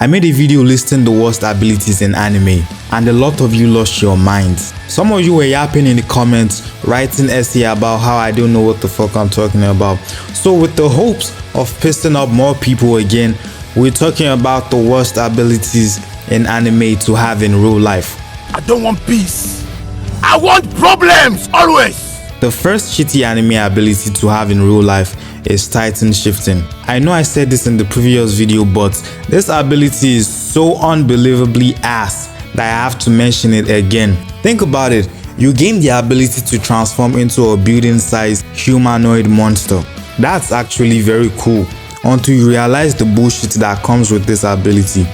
I made a video listing the worst abilities in anime, and a lot of you lost your minds. Some of you were yapping in the comments, writing essay about how I don't know what the fuck I'm talking about. So with the hopes of pissing up more people again, we're talking about the worst abilities in anime to have in real life. I don't want peace. I want problems, always. The first shitty anime ability to have in real life is Titan shifting. I know I said this in the previous video, but this ability is so unbelievably ass that I have to mention it again. Think about it. You gain the ability to transform into a building-sized humanoid monster. That's actually very cool until you realize the bullshit that comes with this ability.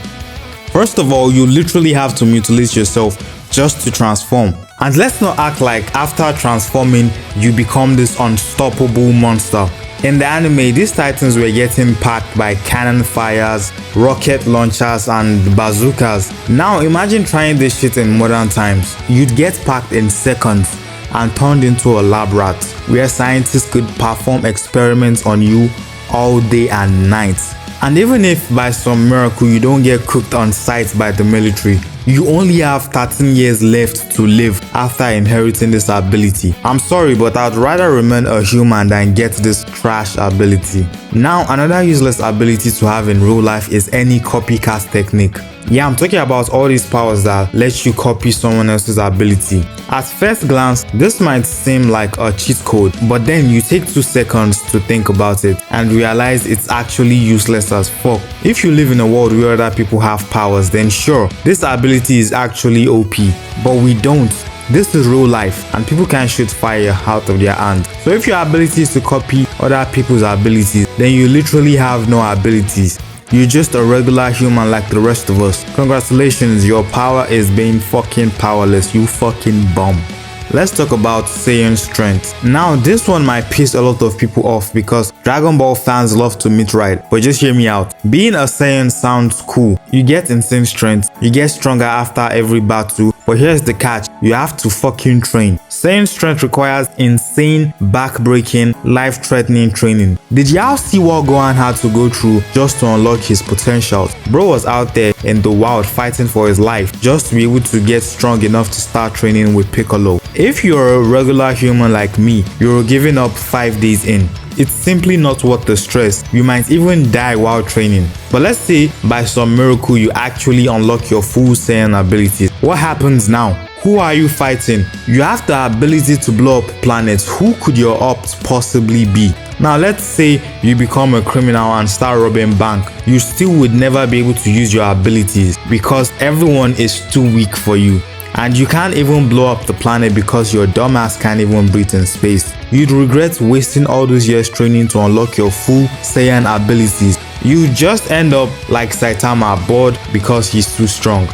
First of all, you literally have to mutilate yourself just to transform. And let's not act like after transforming, you become this unstoppable monster. In the anime, these titans were getting packed by cannon fires, rocket launchers, and bazookas. Now imagine trying this shit in modern times. You'd get packed in seconds and turned into a lab rat, where scientists could perform experiments on you all day and night. And even if by some miracle you don't get cooked on sight by the military, you only have 13 years left to live after inheriting this ability. I'm sorry, but I'd rather remain a human than get this trash ability. Now, another useless ability to have in real life is any copycat technique. Yeah, I'm talking about all these powers that let you copy someone else's ability. At first glance, this might seem like a cheat code, but then you take 2 seconds to think about it and realize it's actually useless as fuck. If you live in a world where other people have powers, then sure, this ability is actually OP, but we don't. This is real life and people can shoot fire out of their hands. So if your ability is to copy other people's abilities, then you literally have no abilities. You're just a regular human like the rest of us. Congratulations, your power is being fucking powerless, you fucking bum. Let's talk about Saiyan strength. Now this one might piss a lot of people off because Dragon Ball fans love to meet-ride, but just hear me out. Being a Saiyan sounds cool. You get insane strength, you get stronger after every battle, but here's the catch, you have to fucking train. Saiyan strength requires insane, back-breaking, life-threatening training. Did y'all see what Gohan had to go through just to unlock his potentials? Bro was out there in the wild fighting for his life just to be able to get strong enough to start training with Piccolo. If you're a regular human like me, you're giving up 5 days in. It's simply not worth the stress. You might even die while training. But let's say by some miracle you actually unlock your full Saiyan abilities. What happens now? Who are you fighting? You have the ability to blow up planets. Who could your opt possibly be? Now let's say you become a criminal and start robbing bank. You still would never be able to use your abilities because everyone is too weak for you. And you can't even blow up the planet because your dumbass can't even breathe in space. You'd regret wasting all those years training to unlock your full Saiyan abilities. You just end up like Saitama, bored because he's too strong.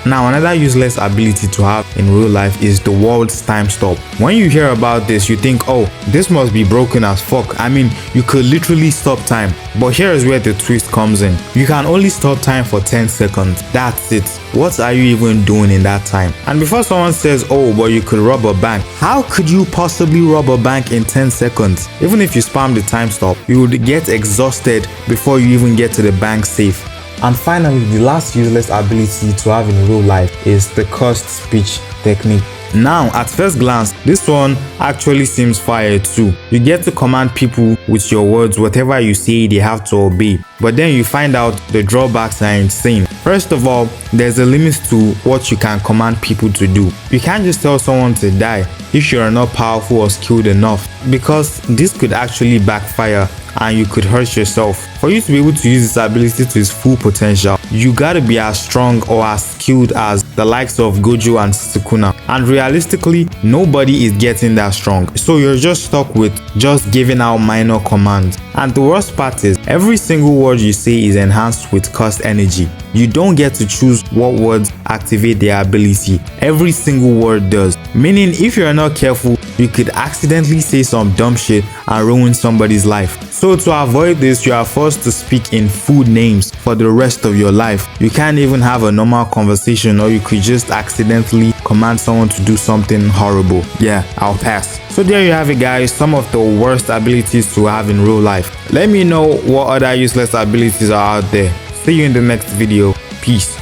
Now another useless ability to have in real life is the world's time stop. When you hear about this, you think, oh, this must be broken as fuck. I mean, you could literally stop time. But here's where the twist comes in. You can only stop time for 10 seconds. That's it. What are you even doing in that time? And before someone says, oh, but you could rob a bank. How could you possibly rob a bank in 10 seconds? Even if you spam the time stop, you would get exhausted before you even get to the bank safe. And finally, the last useless ability to have in real life is the cursed speech technique. Now, at first glance, this one actually seems fire too. You get to command people with your words, whatever you say they have to obey. But then you find out the drawbacks are insane. First of all, there's a limit to what you can command people to do. You can't just tell someone to die if you're not powerful or skilled enough, because this could actually backfire and you could hurt yourself. For you to be able to use this ability to its full potential, you gotta be as strong or as skilled as the likes of Gojo and Sukuna. And realistically, nobody is getting that strong. So you're just stuck with just giving out minor commands. And the worst part is, every single word you say is enhanced with cursed energy. You don't get to choose what words activate their ability. Every single word does. Meaning, if you're not careful, you could accidentally say some dumb shit and ruin somebody's life. So to avoid this, you are forced to speak in food names for the rest of your life. You can't even have a normal conversation, or you could just accidentally command someone to do something horrible. Yeah, I'll pass. So there you have it, guys, some of the worst abilities to have in real life. Let me know what other useless abilities are out there. See you in the next video. Peace.